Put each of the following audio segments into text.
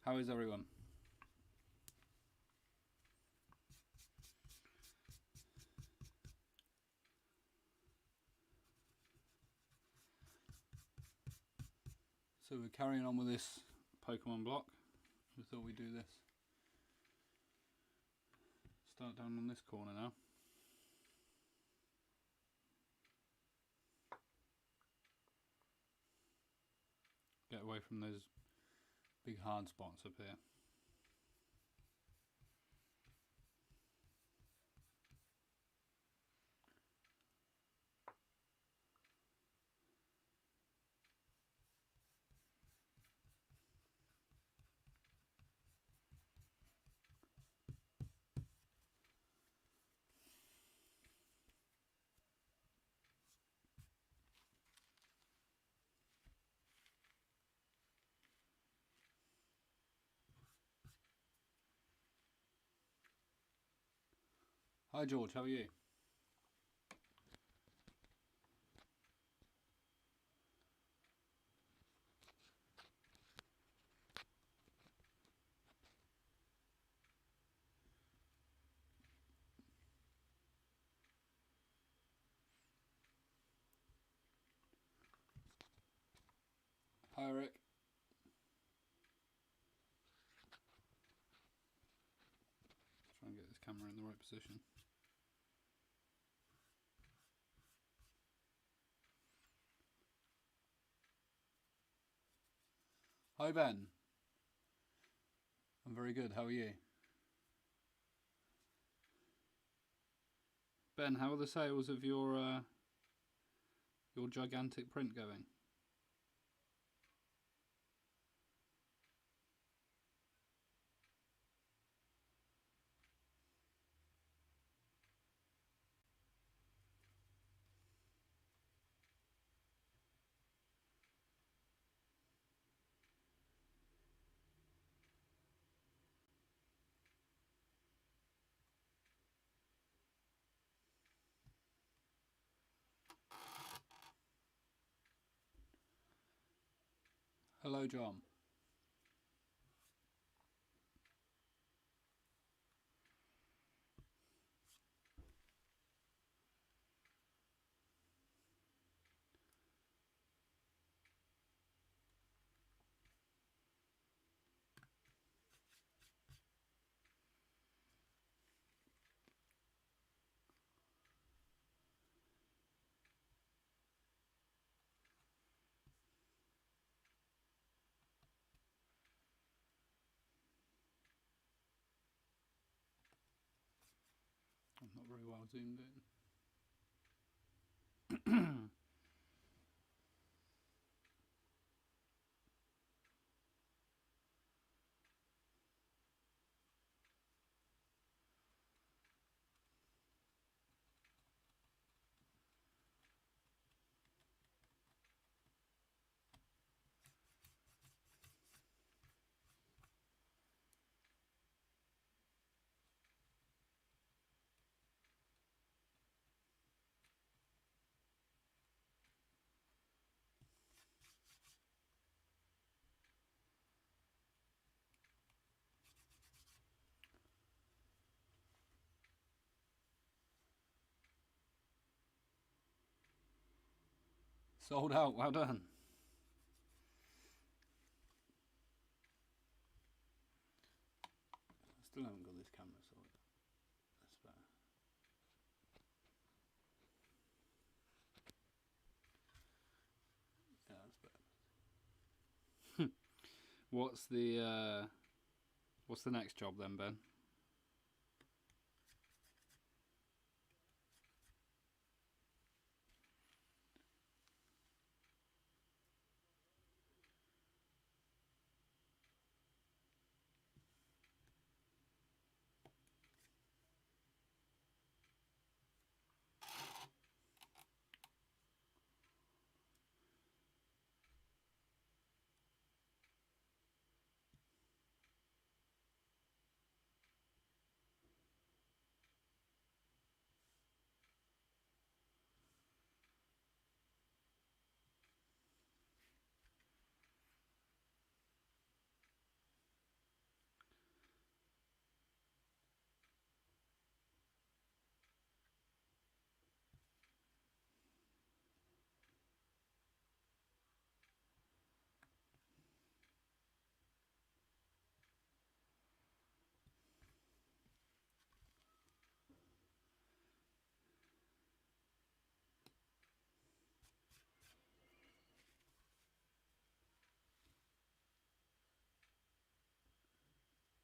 How is everyone? So we're carrying on with this Pokemon block. We thought we'd do this. Start down on this corner now. Get away from those big hard spots up here. Hi George, how are you? Hi Eric. Try and get this camera in the right position. Hi Ben. I'm very good, how are you? Ben, how are the sales of your gigantic print going? Hello John. I'm not very well zoomed in. Sold out, well done. Still haven't got this camera sorted. That's better. Yeah, that's better. What's the next job then, Ben?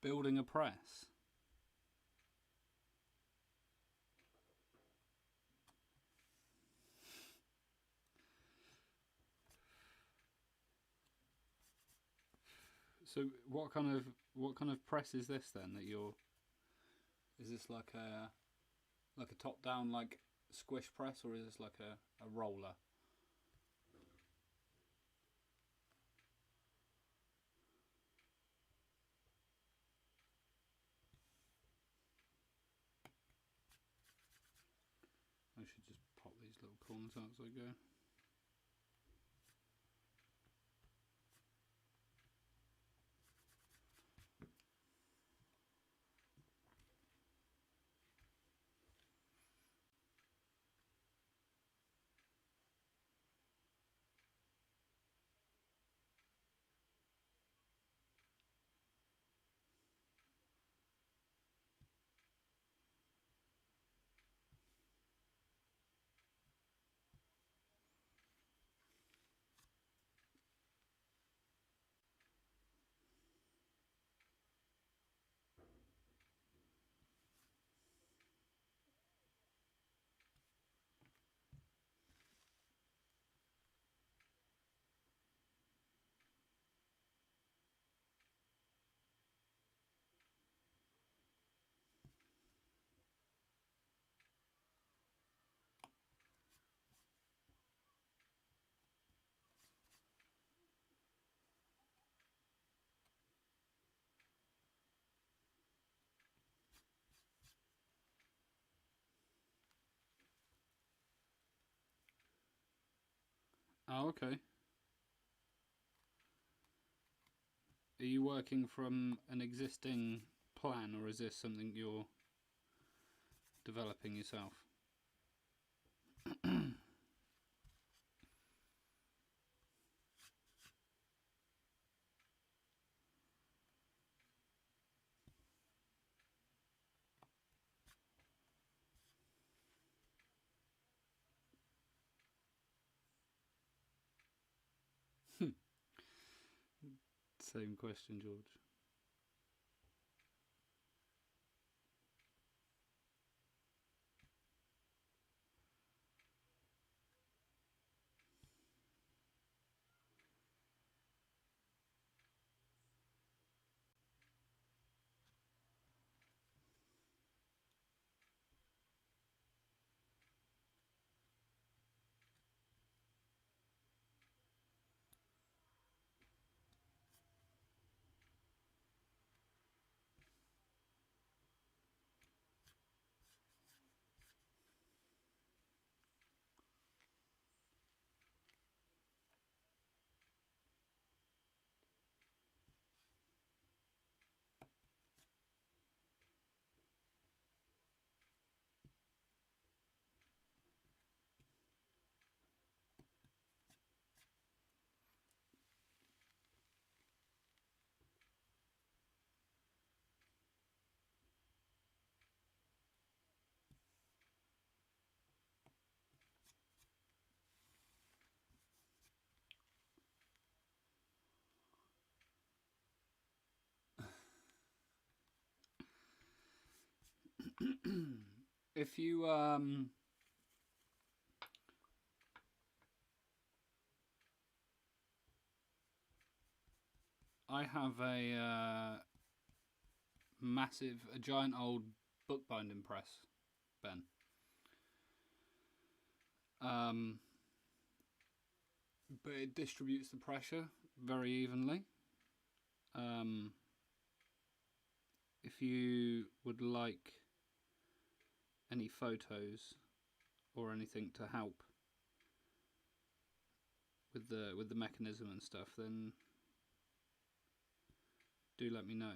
Building a press. So what kind of press is this then that you're? Is this like a top down like squish press, or is this like a roller? I should just pop these little corners out as I go. Oh, okay. Are you working from an existing plan, or is this something you're developing yourself? Same question, George. If you I have a giant old bookbinding press, Ben. But it distributes the pressure very evenly. If you would like any photos or anything to help with the mechanism and stuff, then do let me know.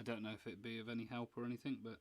I don't know if it'd be of any help or anything, but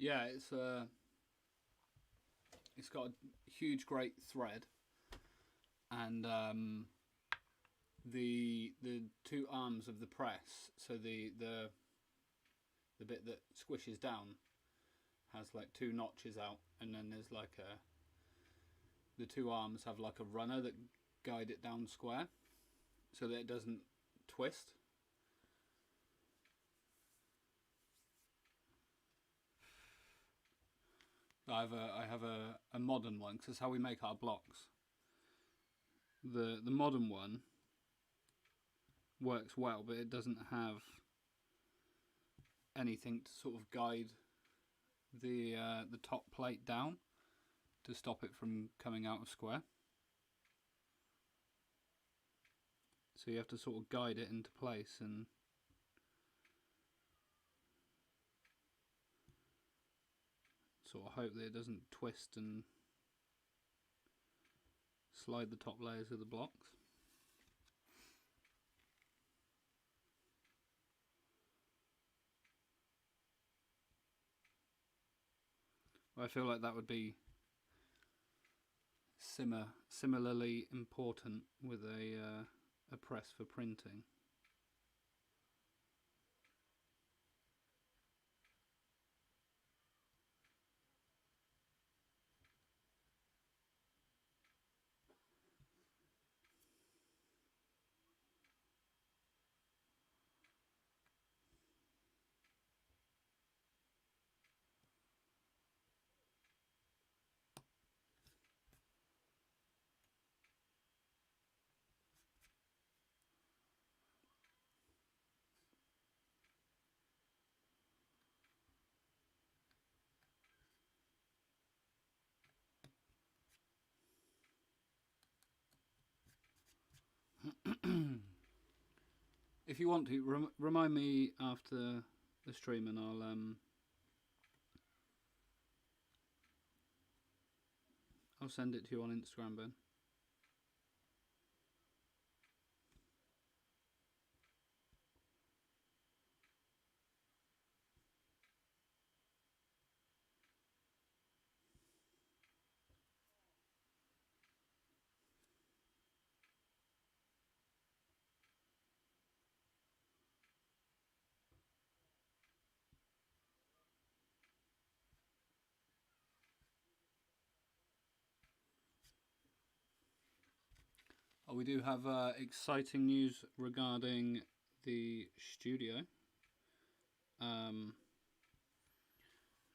Yeah, it's got a huge, great thread, and the two arms of the press. So the bit that squishes down has like two notches out, and then there's like the two arms have like a runner that guide it down square, so that it doesn't twist. I have a modern one because that's how we make our blocks. The modern one works well, but it doesn't have anything to sort of guide the top plate down to stop it from coming out of square. So you have to sort of guide it into place and sort of hope that it doesn't twist and slide the top layers of the blocks. I feel like that would be similarly important with a press for printing. If you want to, remind me after the stream, and I'll send it to you on Instagram, Ben. Oh, we do have exciting news regarding the studio.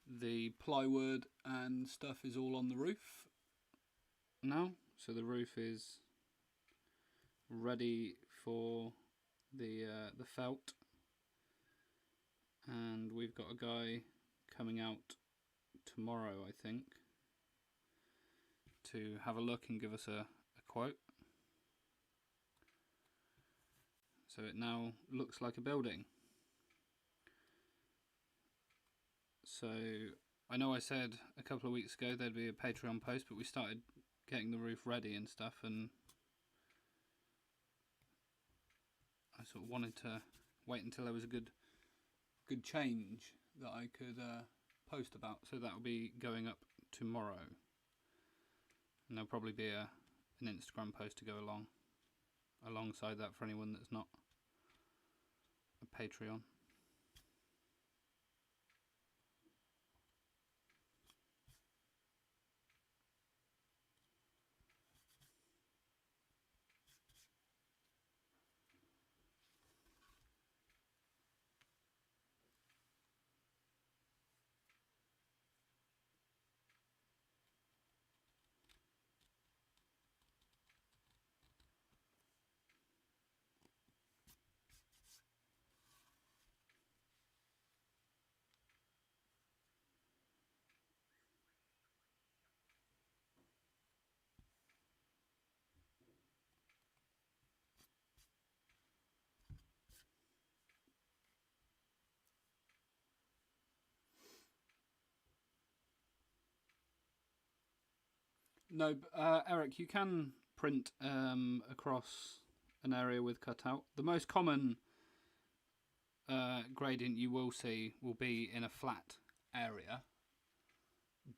The plywood and stuff is all on the roof now, so the roof is ready for the felt, and we've got a guy coming out tomorrow, I think, to have a look and give us a quote. So it now looks like a building. So I know I said a couple of weeks ago there'd be a Patreon post, but we started getting the roof ready and stuff, and I sort of wanted to wait until there was a good change that I could post about. So that will be going up tomorrow, and there'll probably be an Instagram post to go alongside that for anyone that's not a Patreon. No, Eric, you can print across an area with cutout. The most common gradient you will see will be in a flat area,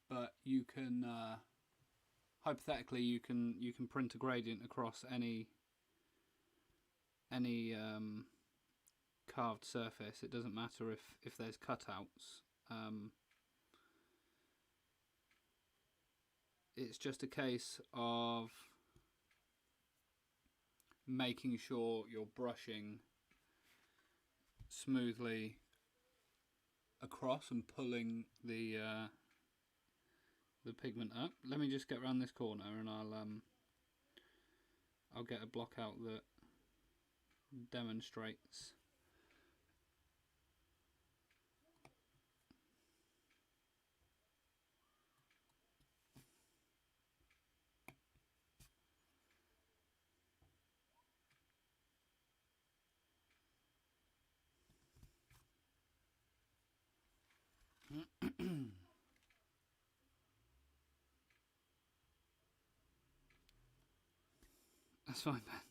but you can hypothetically you can print a gradient across any carved surface. It doesn't matter if there's cutouts. It's just a case of making sure you're brushing smoothly across and pulling the pigment up. Let me just get around this corner and I'll get a block out that demonstrates. That's fine, Ben.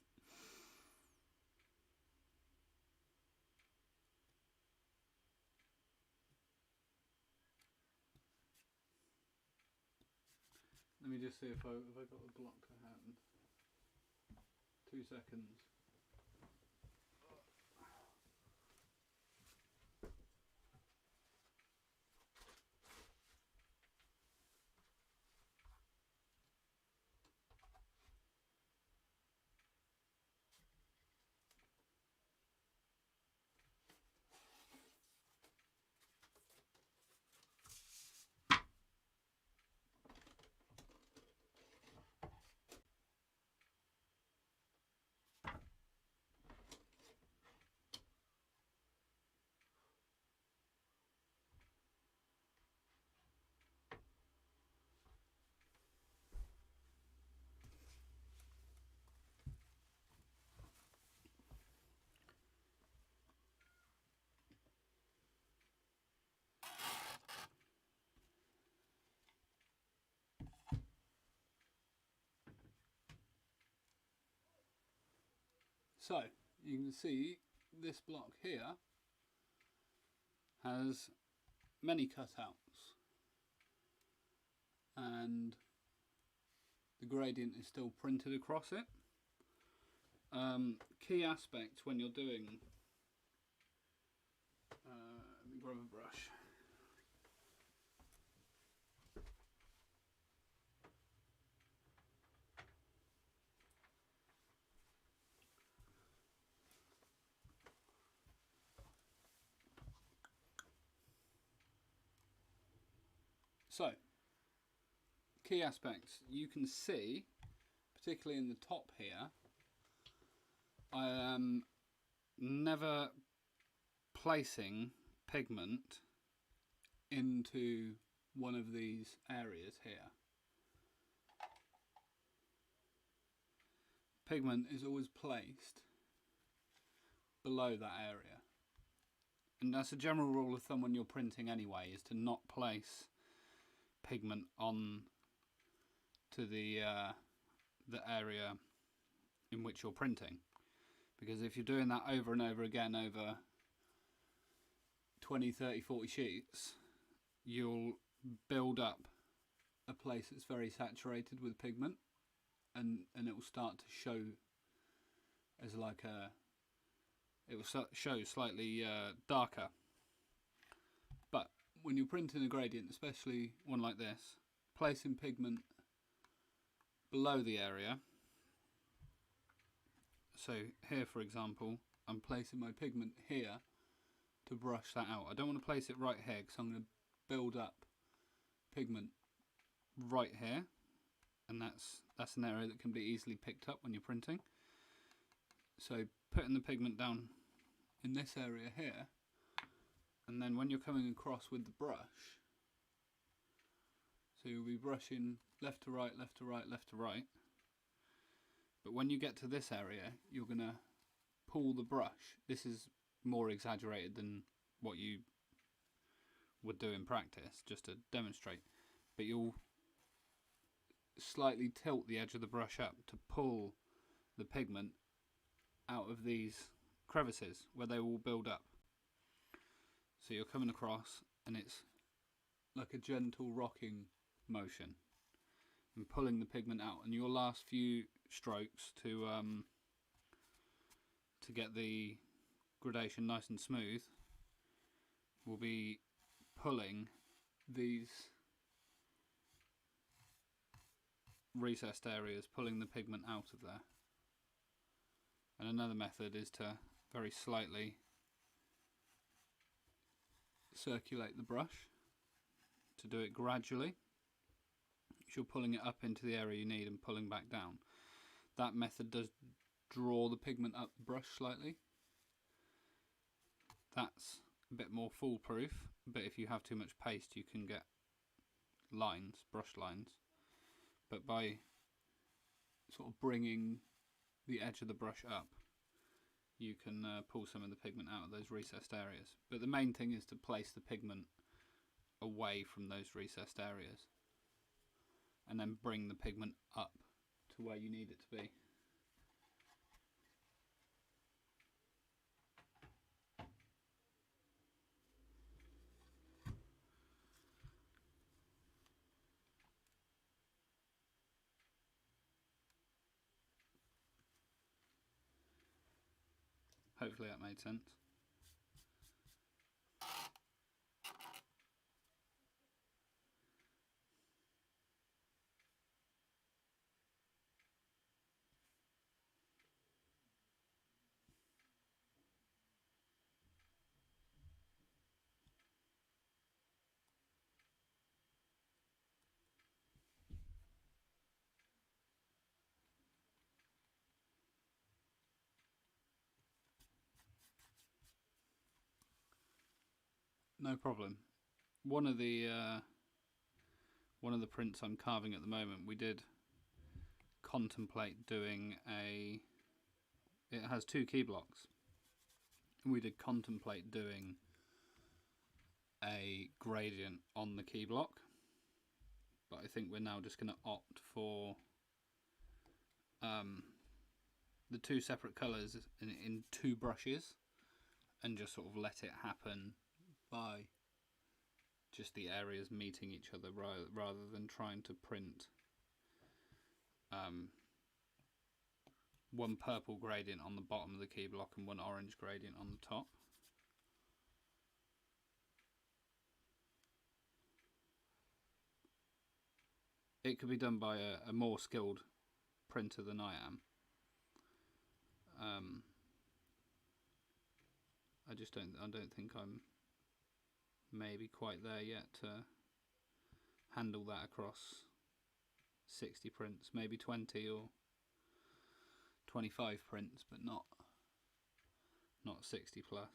Let me just see if I got the block to hand. 2 seconds. So you can see this block here has many cutouts and the gradient is still printed across it. Key aspect when you're doing, let me grab a brush. So, key aspects, you can see, particularly in the top here, I am never placing pigment into one of these areas here. Pigment is always placed below that area. And that's a general rule of thumb when you're printing anyway, is to not place pigment on to the area in which you're printing, because if you're doing that over and over again over 20, 30, 40 sheets, you'll build up a place that's very saturated with pigment, and it will start to show as like it will show slightly darker. But when you're printing a gradient, especially one like this, placing pigment below the area. So here, for example, I'm placing my pigment here to brush that out. I don't want to place it right here because I'm going to build up pigment right here, and that's an area that can be easily picked up when you're printing. So putting the pigment down in this area here, and then when you're coming across with the brush, so you'll be brushing left to right, left to right, left to right, but when you get to this area, you're going to pull the brush. This is more exaggerated than what you would do in practice, just to demonstrate, but you'll slightly tilt the edge of the brush up to pull the pigment out of these crevices where they will build up. So you're coming across and it's like a gentle rocking motion and pulling the pigment out. And your last few strokes to get the gradation nice and smooth will be pulling these recessed areas, pulling the pigment out of there. And another method is to very slightly circulate the brush, to do it gradually. You're pulling it up into the area you need and pulling back down. That method does draw the pigment up the brush slightly. That's a bit more foolproof, but if you have too much paste you can get lines, brush lines. But by sort of bringing the edge of the brush up, you can pull some of the pigment out of those recessed areas. But the main thing is to place the pigment away from those recessed areas and then bring the pigment up to where you need it to be. Hopefully that made sense. No problem. One of the prints I'm carving at the moment, we did contemplate doing a. It has 2 key blocks. We did contemplate doing a gradient on the key block, but I think we're now just going to opt for the 2 separate colours in 2 brushes, and just sort of let it happen by just the areas meeting each other, rather than trying to print one purple gradient on the bottom of the key block and one orange gradient on the top. It could be done by a more skilled printer than I am. I don't think I'm maybe quite there yet to handle that across 60 prints, maybe 20 or 25 prints, but not 60 plus.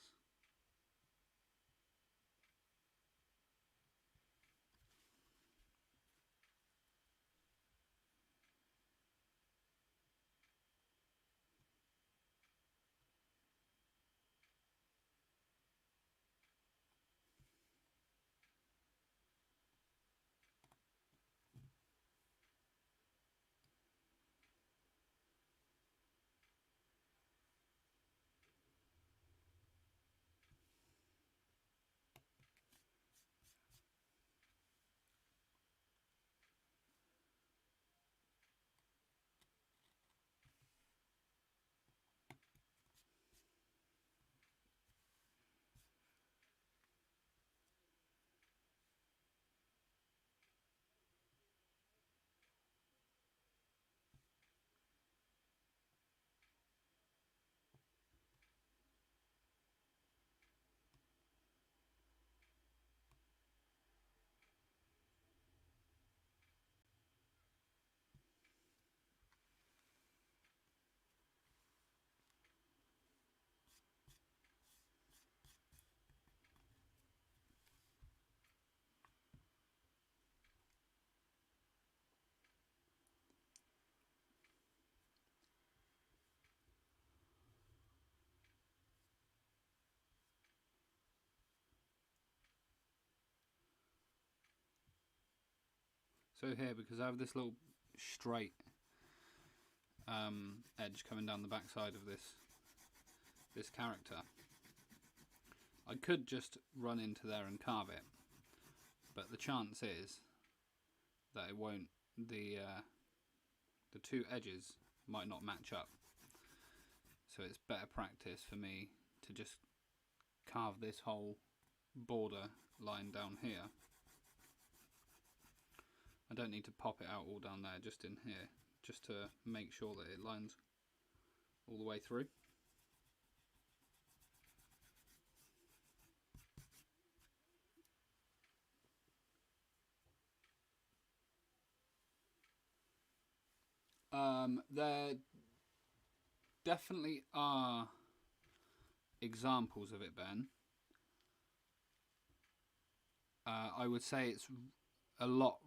So here, because I have this little straight edge coming down the back side of this character, I could just run into there and carve it, but the chance is that it won't. The two edges might not match up, so it's better practice for me to just carve this whole border line down here. I don't need to pop it out all down there, just in here, just to make sure that it lines all the way through. There definitely are examples of it, Ben. I would say it's a lot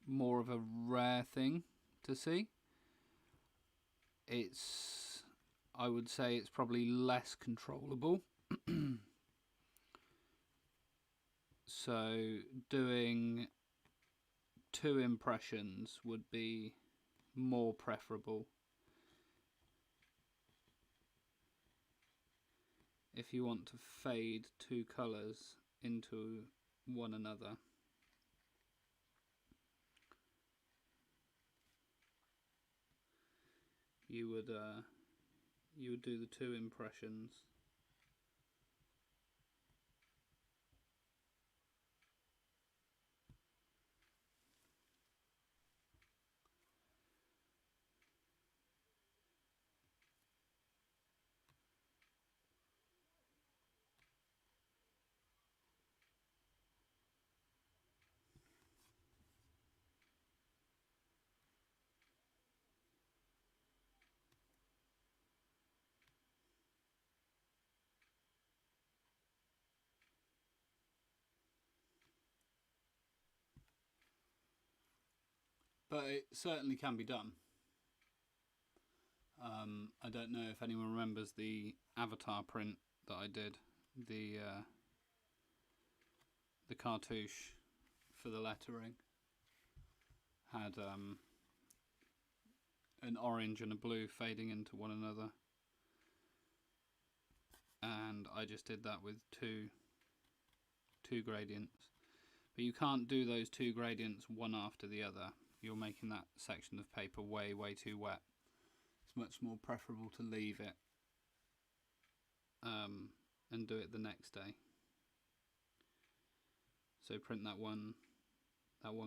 more of a rare thing to see. I would say it's probably less controllable. So doing 2 impressions would be more preferable. If you want to fade 2 colours into one another. You would do the 2 impressions. But it certainly can be done. I don't know if anyone remembers the avatar print that I did, the cartouche for the lettering had an orange and a blue fading into one another, and I just did that with two gradients. But you can't do those 2 gradients one after the other. You're making that section of paper way too wet. It's much more preferable to leave it and do it the next day. So print that one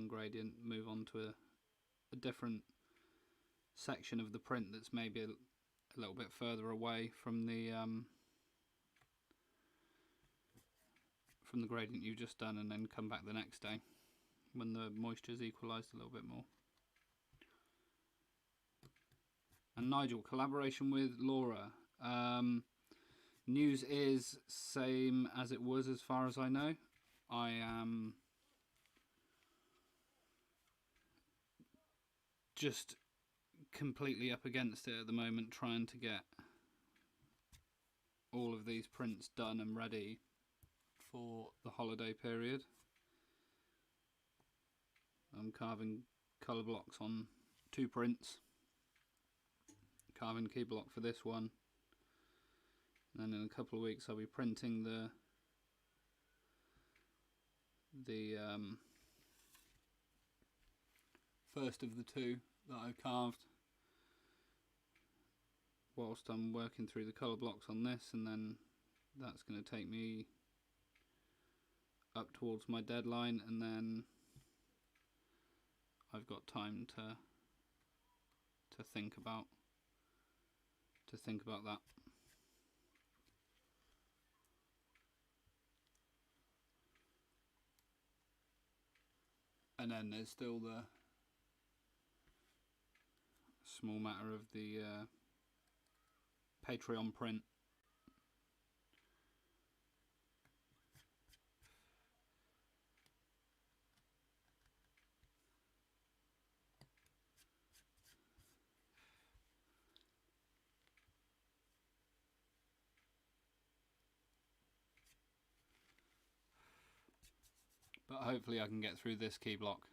gradient, move on to a different section of the print that's maybe a little bit further away from the gradient you've just done, and then come back the next day when the moisture's equalised a little bit more. And Nigel, collaboration with Laura. News is same as it was as far as I know. I am just completely up against it at the moment, trying to get all of these prints done and ready for the holiday period. I'm carving colour blocks on 2 prints, carving key block for this one, and then in a couple of weeks I'll be printing the first of the 2 that I carved whilst I'm working through the colour blocks on this, and then that's going to take me up towards my deadline, and then I've got time to think about that. And then there's still the small matter of the Patreon print. But hopefully I can get through this key block,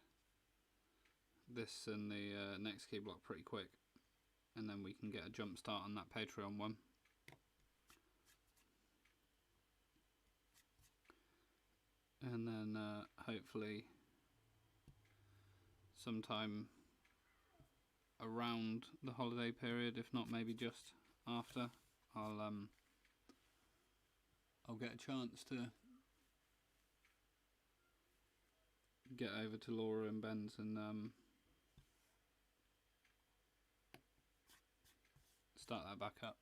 this and the next key block pretty quick, and then we can get a jump start on that Patreon one. and then hopefully sometime around the holiday period, if not maybe just after, I'll get a chance to get over to Laura and Ben's and start that back up.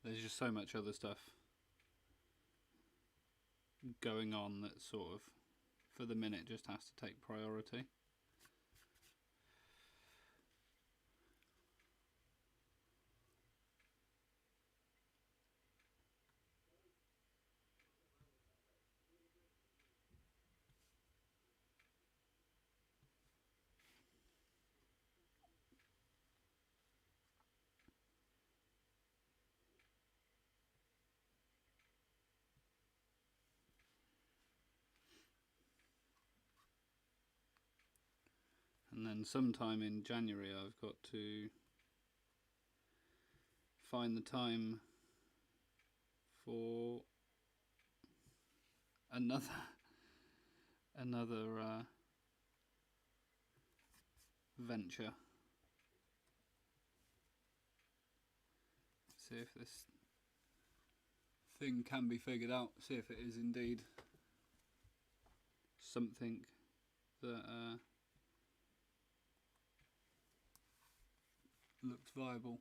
There's just so much other stuff going on that sort of, for the minute, just has to take priority. And then sometime in January I've got to find the time for another venture. See if this thing can be figured out, see if it is indeed something that looks viable.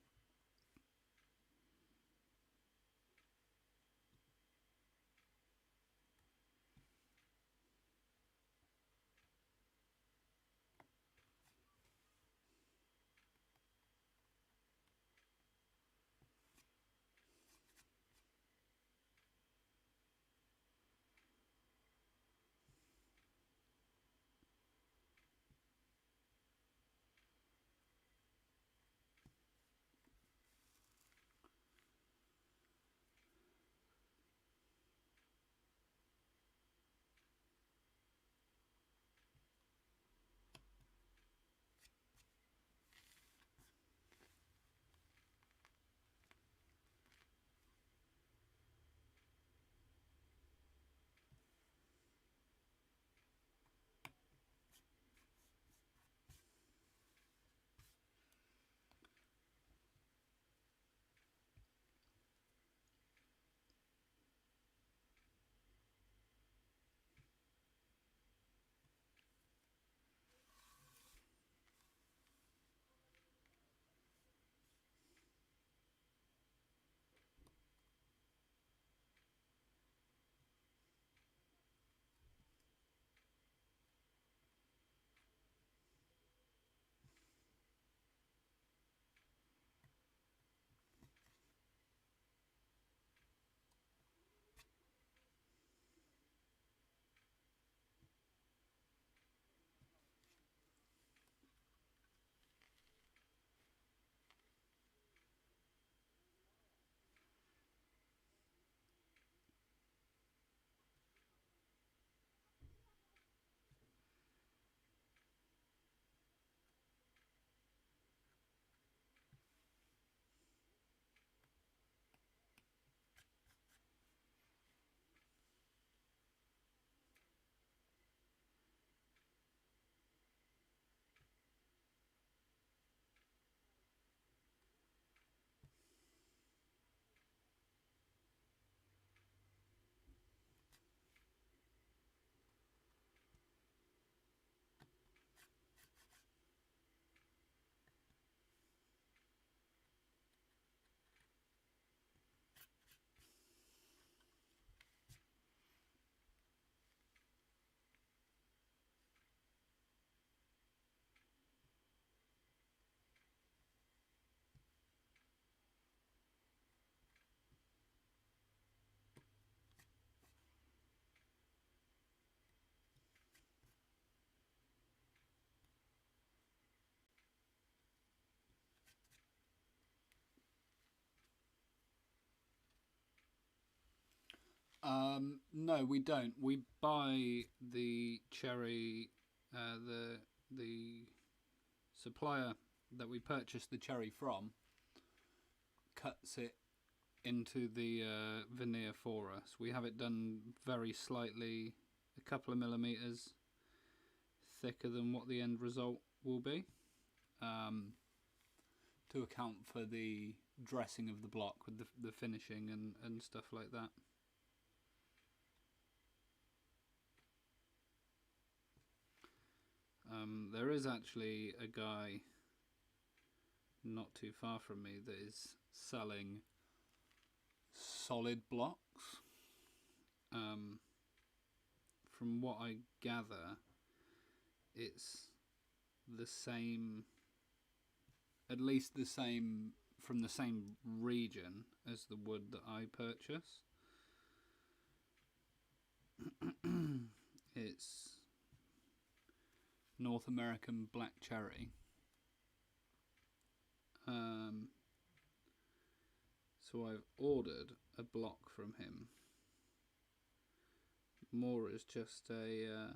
No, we don't. We buy the cherry, the supplier that we purchase the cherry from cuts it into the veneer for us. We have it done very slightly, a couple of millimeters thicker than what the end result will be, to account for the dressing of the block with the finishing and stuff like that. There is actually a guy not too far from me that is selling solid blocks. From what I gather, it's the same, at least the same, from the same region as the wood that I purchase. It's North American black cherry. So I've ordered a block from him. More as just a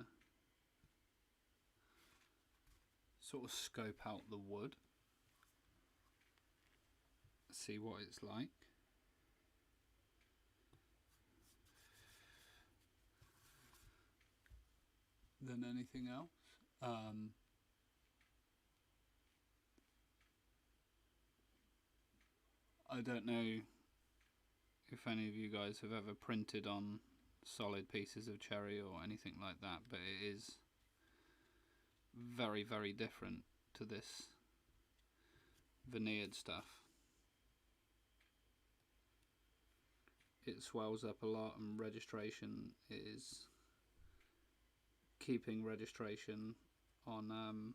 sort of scope out the wood, see what it's like. Than anything else. I don't know if any of you guys have ever printed on solid pieces of cherry or anything like that, but it is very, very different to this veneered stuff. It swells up a lot, and registration is keeping registration on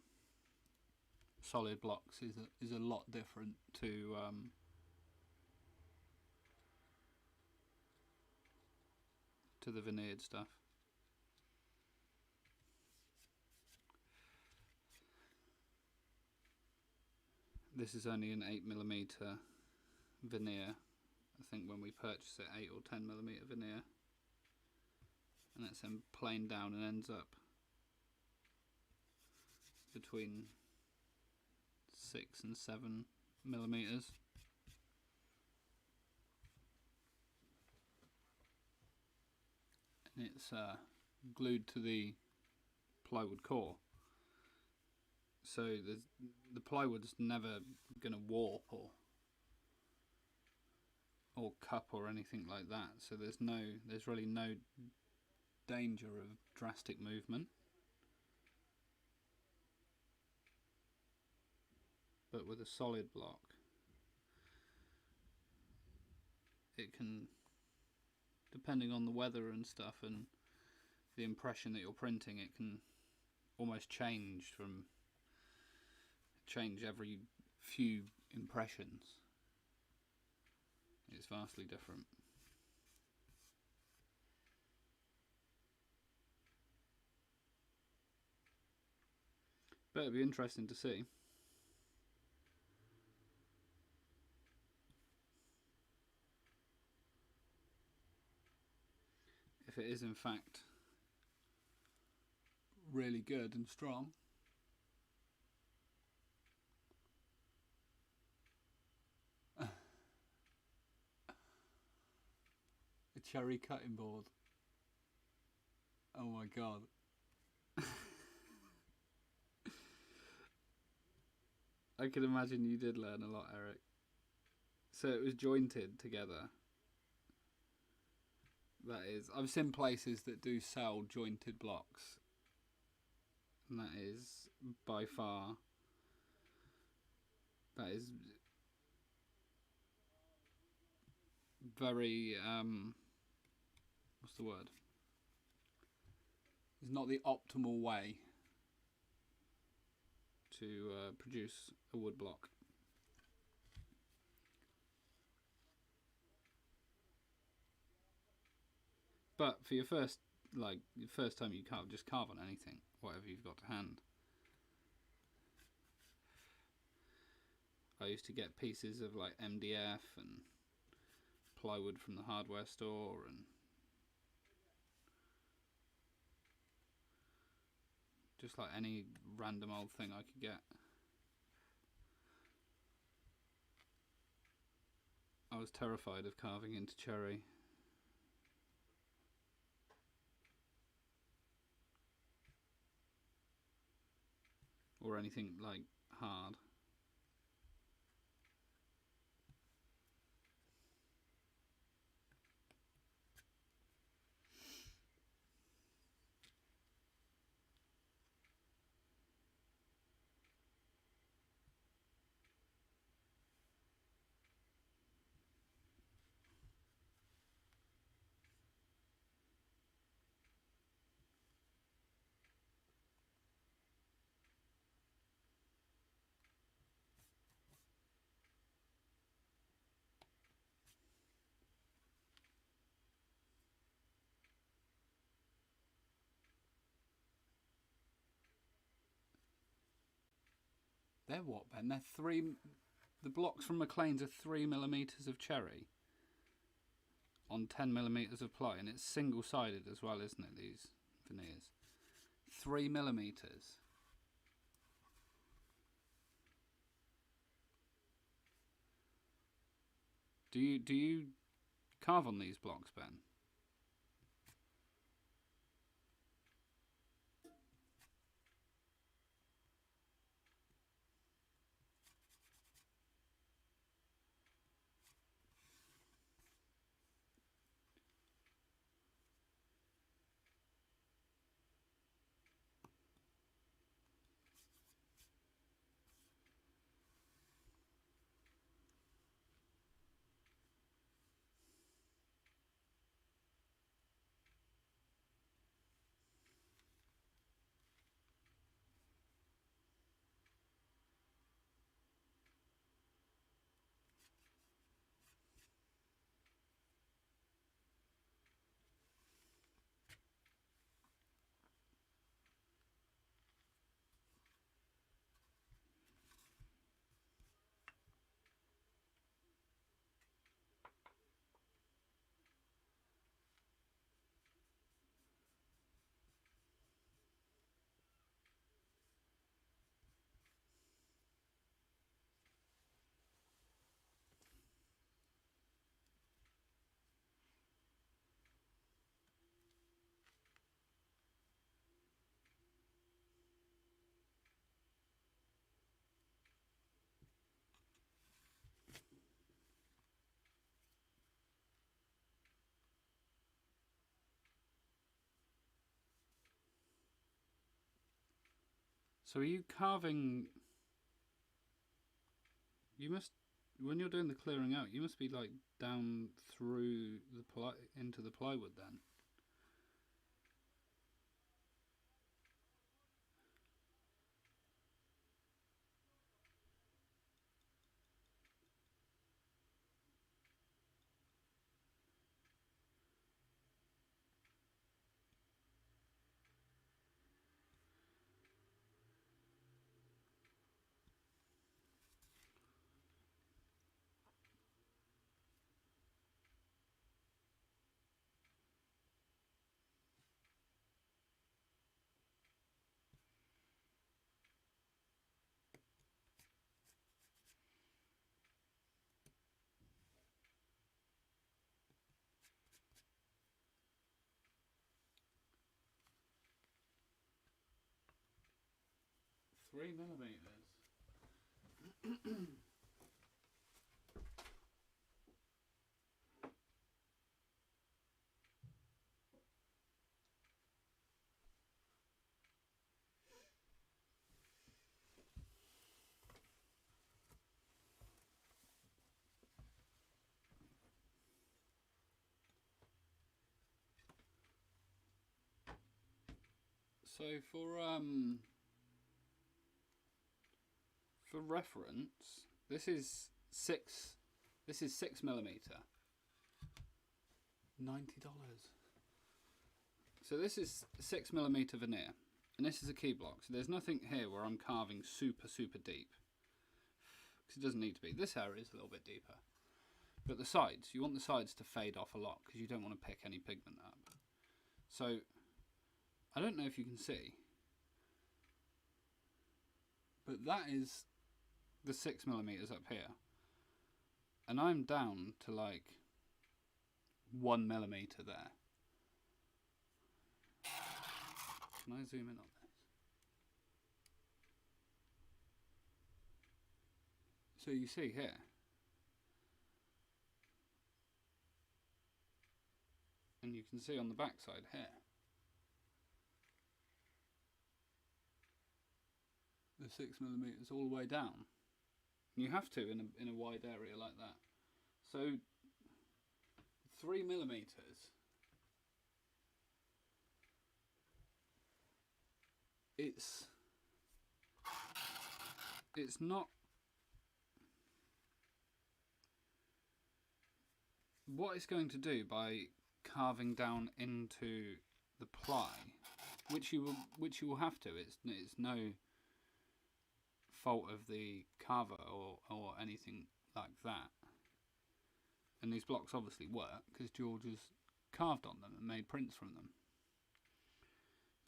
solid blocks is a lot different to the veneered stuff. This is only an 8mm veneer. I think when we purchase it, 8 or 10mm veneer, and it's then planed down and ends up between 6 and 7mm. And it's glued to the plywood core, so the plywood's never going to warp or cup or anything like that, so there's really no danger of drastic movement. But with a solid block, it can, depending on the weather and stuff and the impression that you're printing, it can almost change every few impressions. It's vastly different. But it'd be interesting to see. If it is in fact really good and strong. A cherry cutting board. Oh my god. I can imagine you did learn a lot, Eric. So it was jointed together. That is, I've seen places that do sell jointed blocks, and that is by far, that is very, what's the word? It's not the optimal way to produce a wood block. But for your first time you carve, just carve on anything, whatever you've got to hand. I used to get pieces of like MDF and plywood from the hardware store and just like any random old thing I could get. I was terrified of carving into cherry. Or anything like hard. They're what, Ben? They're three. The blocks from Maclean's are 3mm of cherry on 10mm of ply, and it's single-sided as well, isn't it? These veneers, 3mm. Do you carve on these blocks, Ben? So are you carving? You must, when you're doing the clearing out, you must be like down through the into the plywood then. Three millimeters. So for reference, this is 6mm. $90. So this is 6mm veneer, and this is a key block. So there's nothing here where I'm carving super deep, because it doesn't need to be. This area is a little bit deeper, but the sides, you want the sides to fade off a lot because you don't want to pick any pigment up. So I don't know if you can see, But that is the 6mm up here, and I'm down to like 1mm there. Can I zoom in on this? So you see here, and you can see on the back side here, the 6mm all the way down. You have to in a wide area like that. So 3mm, it's not what it's going to do by carving down into the ply, which you will have to. It's no fault of the carver or anything like that. And these blocks obviously work because George has carved on them and made prints from them.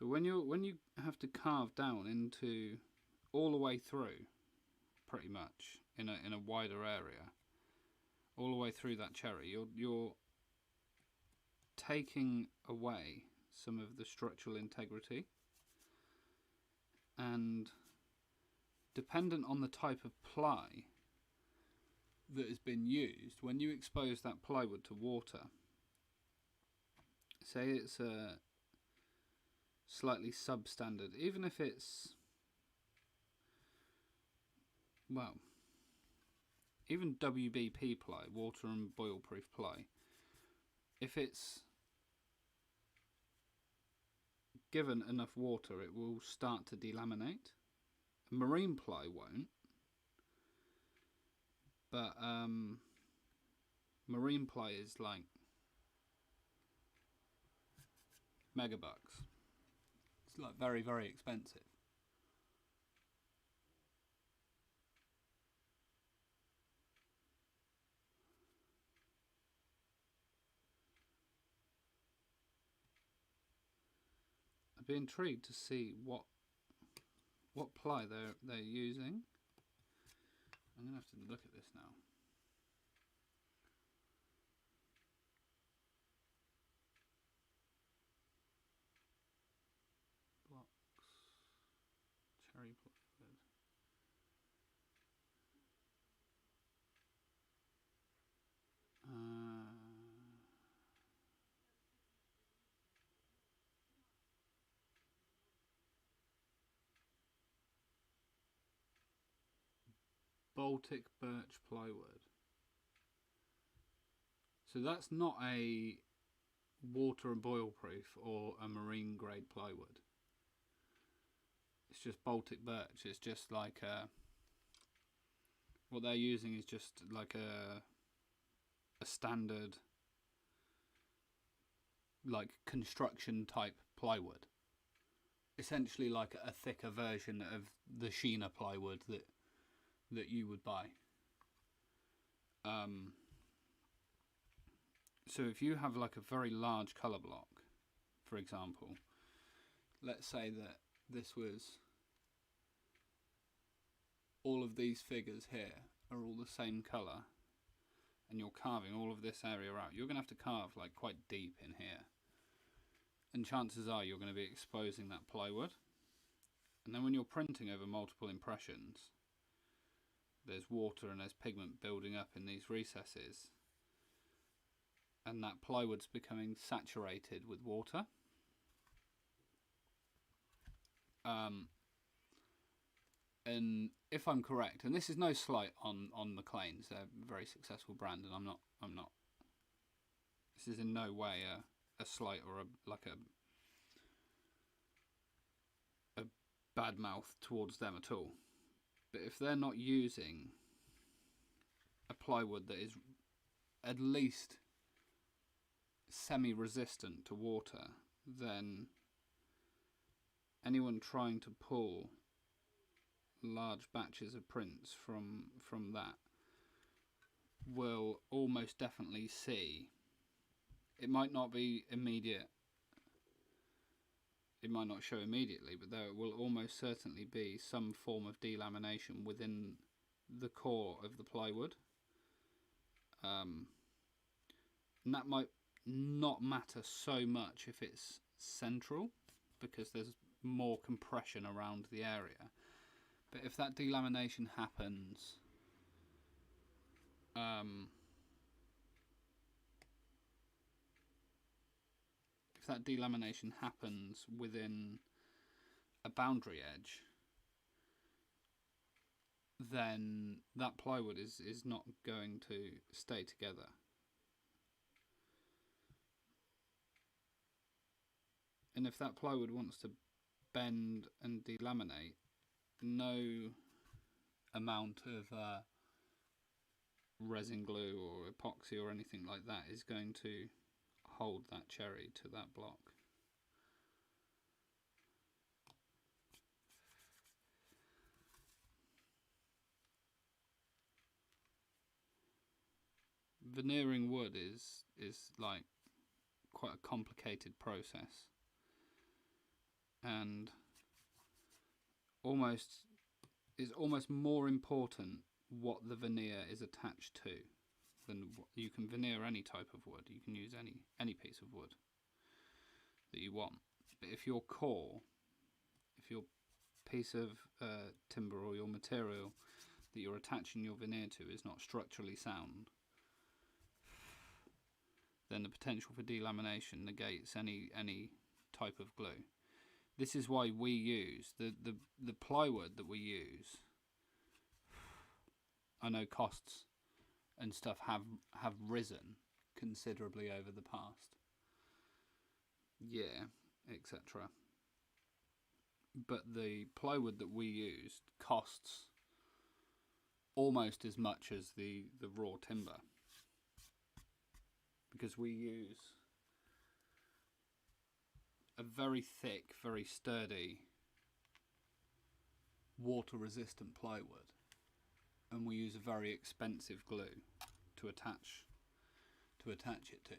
But when you have to carve down into all the way through, pretty much in a wider area, all the way through that cherry, you're taking away some of the structural integrity, and dependent on the type of ply that has been used, when you expose that plywood to water, say it's a slightly substandard, even if it's, well, even WBP ply, water and boil proof ply, if it's given enough water it will start to delaminate. Marine ply won't, but marine ply is like megabucks. It's like very, very expensive. I'd be intrigued to see what ply they're using. I'm gonna have to look at this now. Blocks, cherry plywood. Baltic birch plywood. So that's not a water and boil proof or a marine grade plywood. It's just Baltic birch. It's just like what they're using is just like a standard like construction type plywood. Essentially like a thicker version of the Sheena plywood that you would buy. So if you have like a very large colour block, for example, let's say that this was, all of these figures here are all the same colour, and you're carving all of this area out, you're going to have to carve like quite deep in here, and chances are you're going to be exposing that plywood. And then when you're printing over multiple impressions, there's water and there's pigment building up in these recesses, and that plywood's becoming saturated with water. And if I'm correct, and this is no slight on McLean's, they're a very successful brand, and I'm not. This is in no way a slight or a bad mouth towards them at all. But if they're not using a plywood that is at least semi-resistant to water, then anyone trying to pull large batches of prints from that will almost definitely see, it might not be immediate it might not show immediately, but there will almost certainly be some form of delamination within the core of the plywood. And that might not matter so much if it's central, because there's more compression around the area. But if that delamination happens within a boundary edge, then that plywood is not going to stay together. And if that plywood wants to bend and delaminate, no amount of resin glue or epoxy or anything like that is going to hold that cherry to that block. Veneering wood is like quite a complicated process, and is almost more important what the veneer is attached to than you can veneer any type of wood. You can use any piece of wood that you want, but if your piece of timber or your material that you're attaching your veneer to is not structurally sound, then the potential for delamination negates any type of glue. This is why we use the plywood that we use. I know costs and stuff have risen considerably over the past year, etc. But the plywood that we use costs almost as much as the raw timber, because we use a very thick, very sturdy, water-resistant plywood, and we use a very expensive glue to attach it to.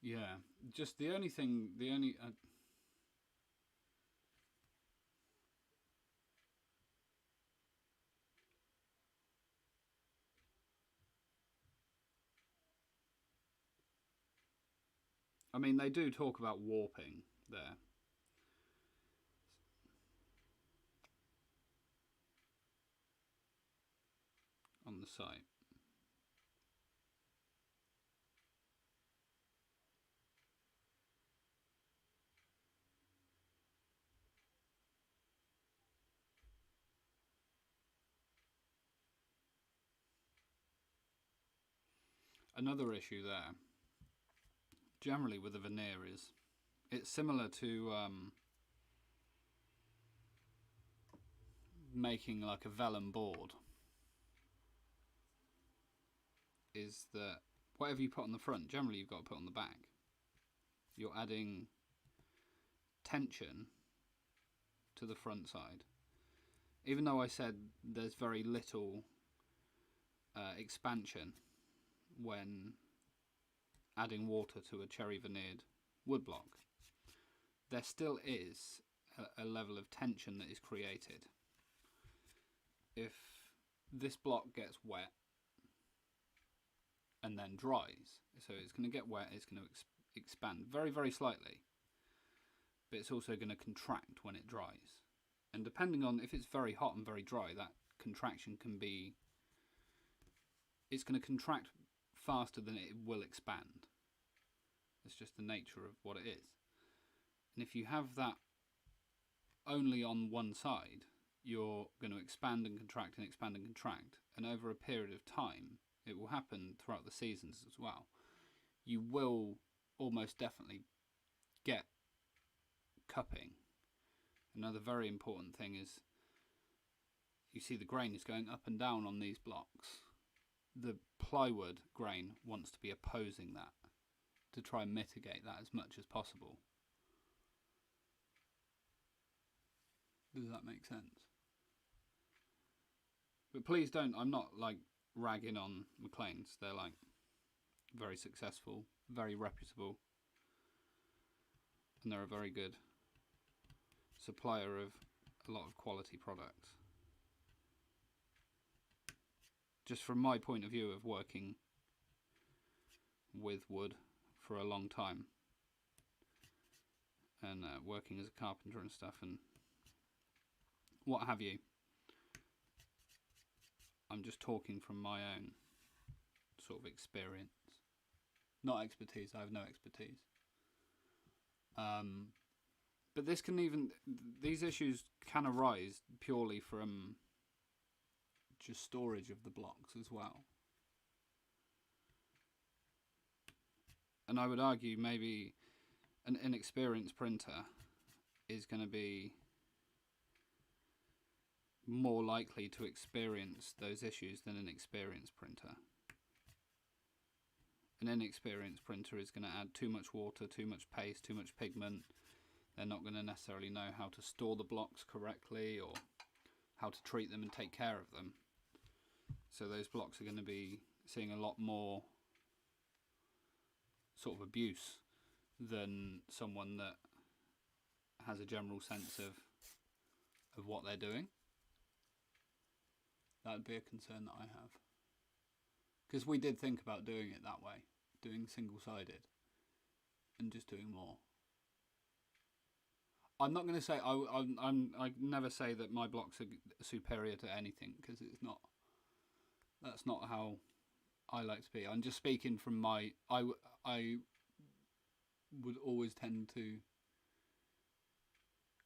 Yeah, just the only I mean, they do talk about warping there. On the site. Another issue there, generally with a veneer, is it's similar to making like a vellum board, is that whatever you put on the front, generally you've got to put on the back. You're adding tension to the front side. Even though I said there's very little expansion when adding water to a cherry veneered woodblock, there still is a level of tension that is created. If this block gets wet and then dries, so it's going to get wet, it's going to expand very, very slightly, but it's also going to contract when it dries. And depending on if it's very hot and very dry, that contraction can be, it's going to contract faster than it will expand. It's just the nature of what it is. And if you have that only on one side, you're going to expand and contract and expand and contract, and over a period of time, it will happen throughout the seasons as well. You will almost definitely get cupping. Another very important thing is you see the grain is going up and down on these blocks. The plywood grain wants to be opposing that to try and mitigate that as much as possible. Does that make sense? But please don't. I'm not like ragging on McLean's. They're like very successful, very reputable, and they're a very good supplier of a lot of quality products. Just from my point of view of working with wood for a long time and working as a carpenter and stuff and what have you, I'm just talking from my own sort of experience, not expertise. I have no expertise. But these issues can arise purely from just storage of the blocks as well. And I would argue maybe an inexperienced printer is going to be more likely to experience those issues than an experienced printer. An inexperienced printer is going to add too much water, too much paste, too much pigment. They're not going to necessarily know how to store the blocks correctly or how to treat them and take care of them. So those blocks are going to be seeing a lot more sort of abuse than someone that has a general sense of what they're doing. That would be a concern that I have. Because we did think about doing it that way, doing single-sided and just doing more. I'm not going to say I never say that my blocks are superior to anything, because it's not. That's not how I like to be. I'm just speaking from my. I would always tend to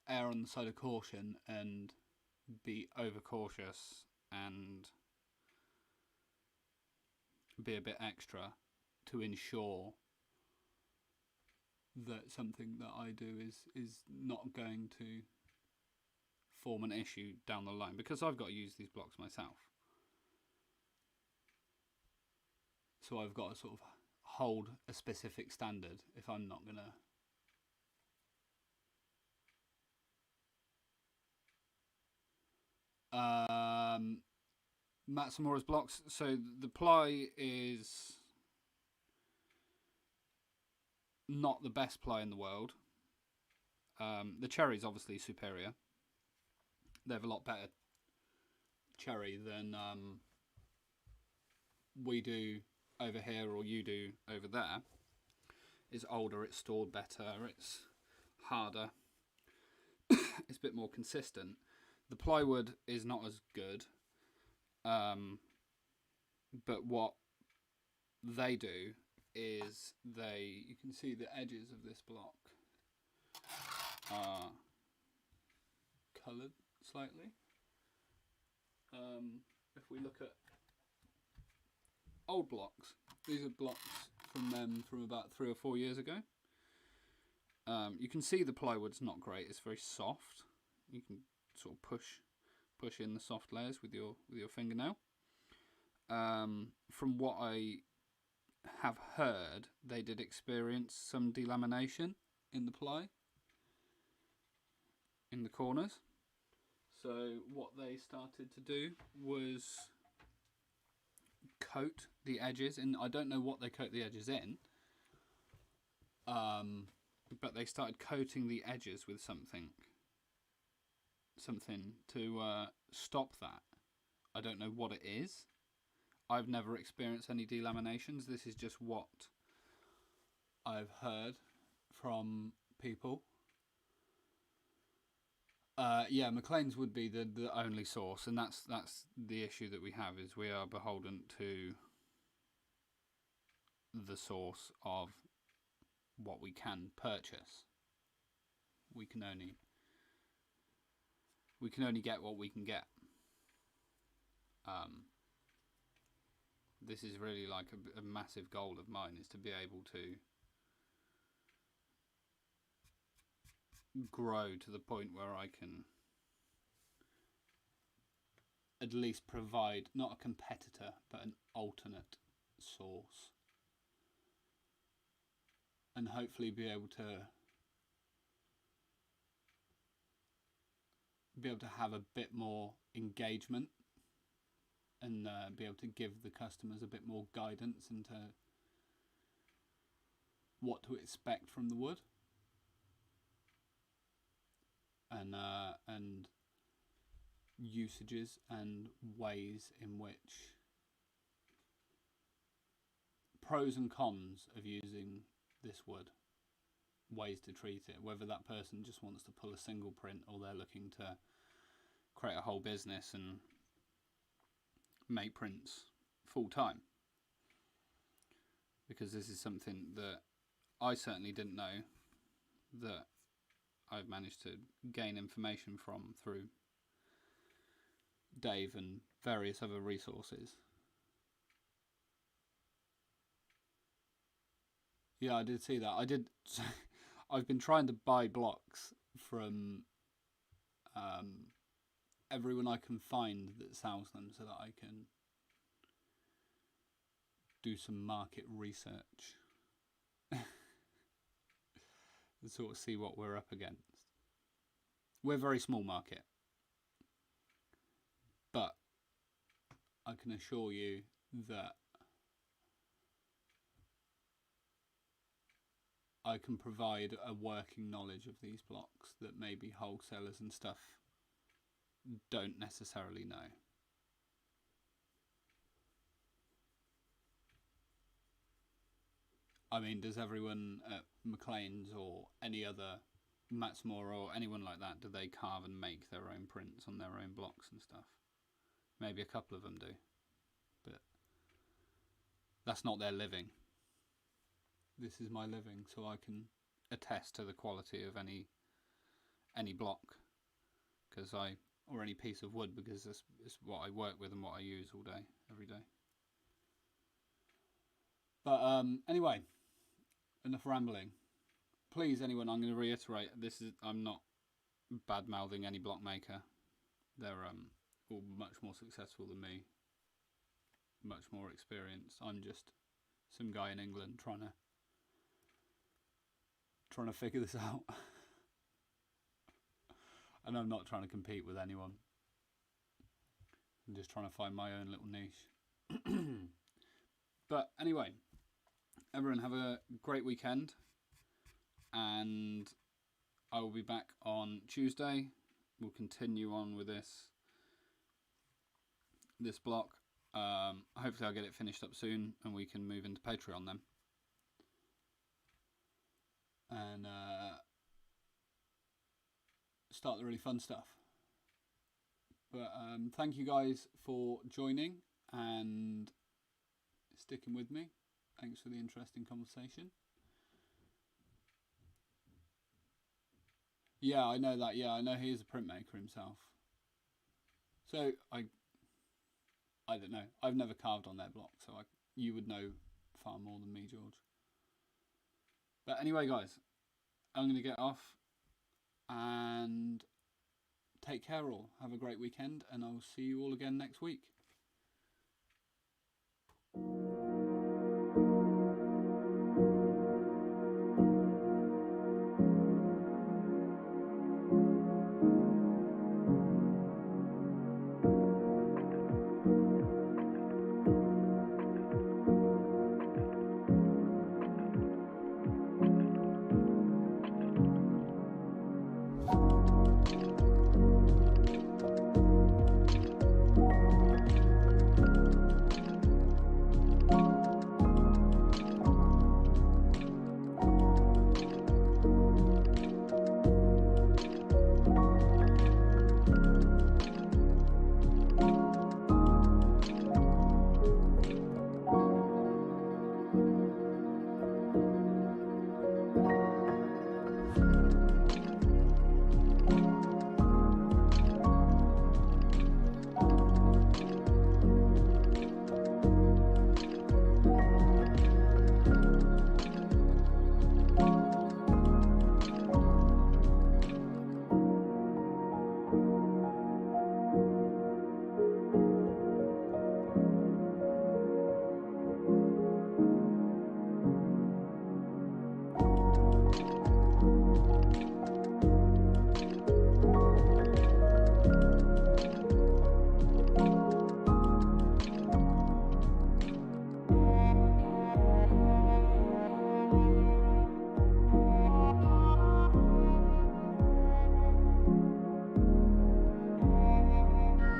err on the side of caution and be overcautious and be a bit extra to ensure that something that I do is not going to form an issue down the line, because I've got to use these blocks myself. So I've got to sort of hold a specific standard if I'm not going to... Matsumora's blocks. So the ply is not the best ply in the world. The cherry is obviously superior. They have a lot better cherry than we do over here or you do over there. It's older, it's stored better, it's harder, it's a bit more consistent. The plywood is not as good, but what they do is you can see the edges of this block are coloured slightly. If we look at old blocks, these are blocks from them from about 3 or 4 years ago. You can see the plywood's not great, it's very soft. You can sort of push in the soft layers with your fingernail. From what I have heard, they did experience some delamination in the ply, in the corners. So what they started to do was coat the edges, and I don't know what they coat the edges in, but they started coating the edges with something to stop that. I don't know what it is. I've never experienced any delaminations. This is just what I've heard from people. Yeah, McLean's would be the only source, and that's the issue that we have, is we are beholden to the source of what we can purchase. We can only get what we can get. This is really like a massive goal of mine, is to be able to grow to the point where I can at least provide not a competitor but an alternate source, and hopefully be able to have a bit more engagement and be able to give the customers a bit more guidance into what to expect from the wood, and usages and ways in which pros and cons of using this wood, ways to treat it, whether that person just wants to pull a single print or they're looking to create a whole business and make prints full time. Because this is something that I certainly didn't know, that I've managed to gain information from through Dave and various other resources. Yeah, I did see that. I've been trying to buy blocks from everyone I can find that sells them, so that I can do some market research and sort of see what we're up against. We're a very small market, but I can assure you that I can provide a working knowledge of these blocks that maybe wholesalers and stuff don't necessarily know. I mean, does everyone at McLean's or any other Matsmore or anyone like that, do they carve and make their own prints on their own blocks and stuff? Maybe a couple of them do, but that's not their living. This is my living, so I can attest to the quality of any block, or any piece of wood, because it's what I work with and what I use all day, every day. But anyway, enough rambling. Please, anyone, I'm going to reiterate, I'm not bad-mouthing any block maker. They're all much more successful than me, much more experienced. I'm just some guy in England trying to figure this out. And I'm not trying to compete with anyone. I'm just trying to find my own little niche. But anyway, everyone have a great weekend, and I will be back on Tuesday. We'll continue on with this block. Hopefully I'll get it finished up soon and we can move into Patreon then. And start the really fun stuff. But thank you guys for joining and sticking with me. Thanks for the interesting conversation. Yeah, I know that. Yeah, I know he is a printmaker himself. So I don't know. I've never carved on their block, so you would know far more than me, George. But anyway, guys, I'm going to get off and take care all. Have a great weekend, and I'll see you all again next week.